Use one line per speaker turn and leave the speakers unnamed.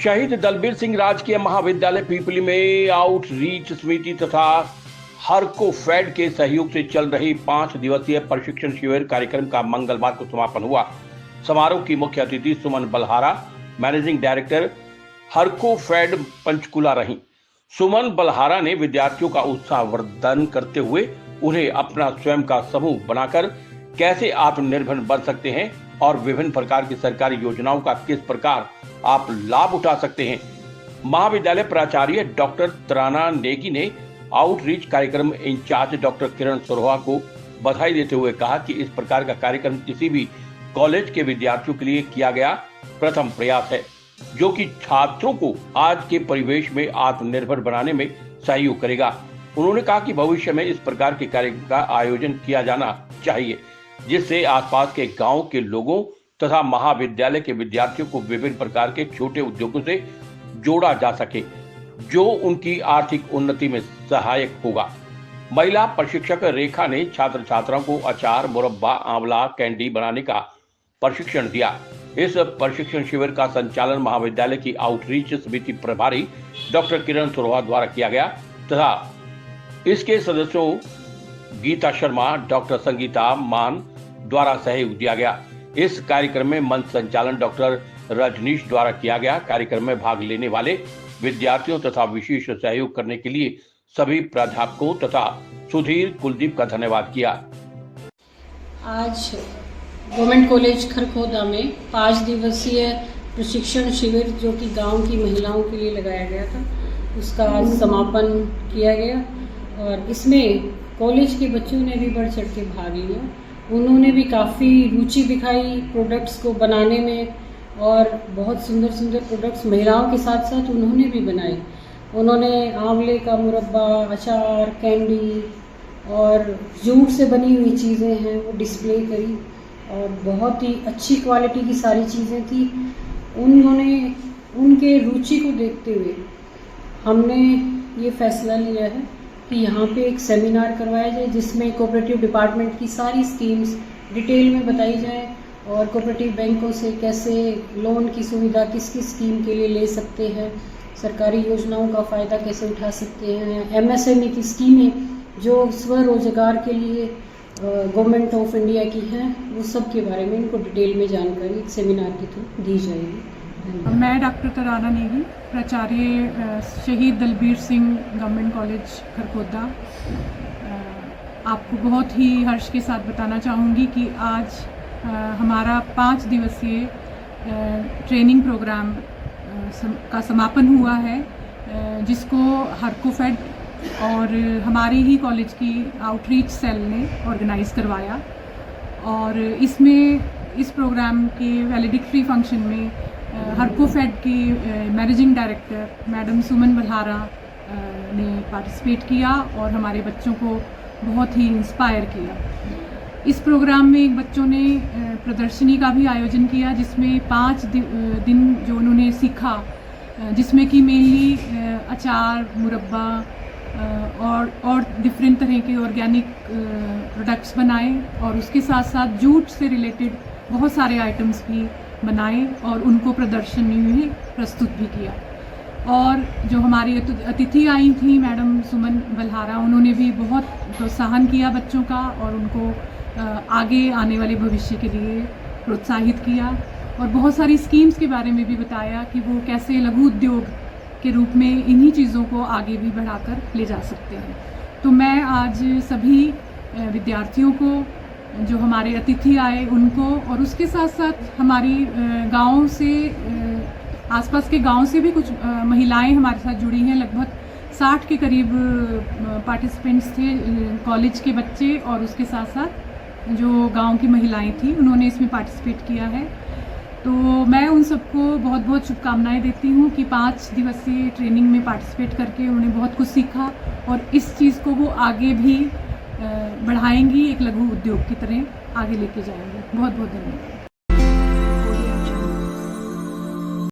शहीद दलबीर सिंह राजकीय महाविद्यालय पीपली में आउटरीच समिति तथा हरकोफेड के सहयोग से चल रही 5 दिवसीय प्रशिक्षण शिविर कार्यक्रम का मंगलवार को समापन हुआ। समारोह की मुख्य अतिथि सुमन बलहारा, मैनेजिंग डायरेक्टर हरकोफेड पंचकुला रहीं। सुमन बलहारा ने विद्यार्थियों का उत्साहवर्धन करते हुए उन्हें अपना स्वयं का समूह बनाकर कैसे आत्मनिर्भर बन सकते हैं और विभिन्न प्रकार की सरकारी योजनाओं का किस प्रकार आप लाभ उठा सकते हैं। महाविद्यालय प्राचार्य डॉक्टर तराना नेगी ने आउटरीच कार्यक्रम इंचार्ज डॉक्टर किरण सरोहा को बधाई देते हुए कहा कि इस प्रकार का कार्यक्रम किसी भी कॉलेज के विद्यार्थियों के लिए किया गया प्रथम प्रयास है, जो कि छात्रों को आज के परिवेश में आत्मनिर्भर बनाने में सहयोग करेगा। उन्होंने कहा कि भविष्य में इस प्रकार के कार्यक्रम का आयोजन किया जाना चाहिए, जिससे आसपास के गांव के लोगों तथा महाविद्यालय के विद्यार्थियों को विभिन्न प्रकार के छोटे उद्योगों से जोड़ा जा सके, जो उनकी आर्थिक उन्नति में सहायक होगा। महिला प्रशिक्षक रेखा ने छात्र छात्राओं को अचार, मुरब्बा, आंवला, कैंडी बनाने का प्रशिक्षण दिया। इस प्रशिक्षण शिविर का संचालन महाविद्यालय की आउटरीच समिति प्रभारी डॉक्टर किरण सरोहा द्वारा किया गया तथा इसके सदस्यों गीता शर्मा, डॉक्टर संगीता मान द्वारा सहयोग दिया गया। इस कार्यक्रम में मंच संचालन डॉक्टर रजनीश द्वारा किया गया। कार्यक्रम में भाग लेने वाले विद्यार्थियों तथा विशेष सहयोग करने के लिए सभी प्राध्यापकों तथा सुधीर कुलदीप का धन्यवाद किया।
आज गवर्नमेंट कॉलेज खरखोदा में 5 दिवसीय प्रशिक्षण शिविर जो कि गांव की महिलाओं के लिए लगाया गया था, उसका आज समापन किया गया और इसमें कॉलेज के बच्चों ने भी बढ़ चढ़ के भाग लिया। उन्होंने भी काफ़ी रुचि दिखाई प्रोडक्ट्स को बनाने में और बहुत सुंदर सुंदर प्रोडक्ट्स महिलाओं के साथ साथ उन्होंने भी बनाए। उन्होंने आंवले का मुरब्बा, अचार, कैंडी और जूट से बनी हुई चीज़ें हैं वो डिस्प्ले करी और बहुत ही अच्छी क्वालिटी की सारी चीज़ें थी। उन्होंने उनके रुचि को देखते हुए हमने ये फैसला लिया है कि यहाँ पे एक सेमिनार करवाया जाए जिसमें कोऑपरेटिव डिपार्टमेंट की सारी स्कीम्स डिटेल में बताई जाए और कोऑपरेटिव बैंकों से कैसे लोन की सुविधा किस किस स्कीम के लिए ले सकते हैं, सरकारी योजनाओं का फ़ायदा कैसे उठा सकते हैं, एमएसएमई की स्कीमें जो स्वरोजगार के लिए गवर्नमेंट ऑफ इंडिया की हैं, वो सब के बारे में इनको डिटेल में जानकारी एक सेमिनार के थ्रू दी जाएगी।
मैं डॉक्टर तराना नेगी, प्राचार्य शहीद दलबीर सिंह गवर्नमेंट कॉलेज खरखोदा, आपको बहुत ही हर्ष के साथ बताना चाहूँगी कि आज हमारा 5 दिवसीय ट्रेनिंग प्रोग्राम का समापन हुआ है, जिसको हरकोफेड और हमारी ही कॉलेज की आउटरीच सेल ने ऑर्गेनाइज़ करवाया। और इसमें इस प्रोग्राम के वैलेडिक्टरी फंक्शन में हरकोफेड की मैनेजिंग डायरेक्टर मैडम सुमन बलहारा ने पार्टिसिपेट किया और हमारे बच्चों को बहुत ही इंस्पायर किया। इस प्रोग्राम में बच्चों ने प्रदर्शनी का भी आयोजन किया, जिसमें 5 दिन जो उन्होंने सीखा, जिसमें कि मेनली अचार, मुरब्बा और डिफरेंट तरह के ऑर्गेनिक प्रोडक्ट्स बनाए और उसके साथ साथ जूट से रिलेटेड बहुत सारे आइटम्स भी बनाए और उनको प्रदर्शनी में प्रस्तुत भी किया। और जो हमारी अतिथि आई थी मैडम सुमन बलहारा, उन्होंने भी बहुत प्रोत्साहन किया बच्चों का और उनको आगे आने वाले भविष्य के लिए प्रोत्साहित किया और बहुत सारी स्कीम्स के बारे में भी बताया कि वो कैसे लघु उद्योग के रूप में इन्हीं चीज़ों को आगे भी बढ़ाकर ले जा सकते हैं। तो मैं आज सभी विद्यार्थियों को, जो हमारे अतिथि आए उनको, और उसके साथ साथ हमारी गाँव से आसपास के गांव से भी कुछ महिलाएं हमारे साथ जुड़ी हैं। लगभग 60 के करीब पार्टिसिपेंट्स थे, कॉलेज के बच्चे और उसके साथ साथ जो गांव की महिलाएं थी, उन्होंने इसमें पार्टिसिपेट किया है। तो मैं उन सबको बहुत बहुत शुभकामनाएं देती हूँ कि 5 दिवसीय ट्रेनिंग में पार्टिसिपेट करके उन्होंने बहुत कुछ सीखा और इस चीज़ को वो आगे भी बढ़ाएंगी, एक लघु उद्योग की तरह आगे लेके जाएंगे। बहुत बहुत धन्यवाद।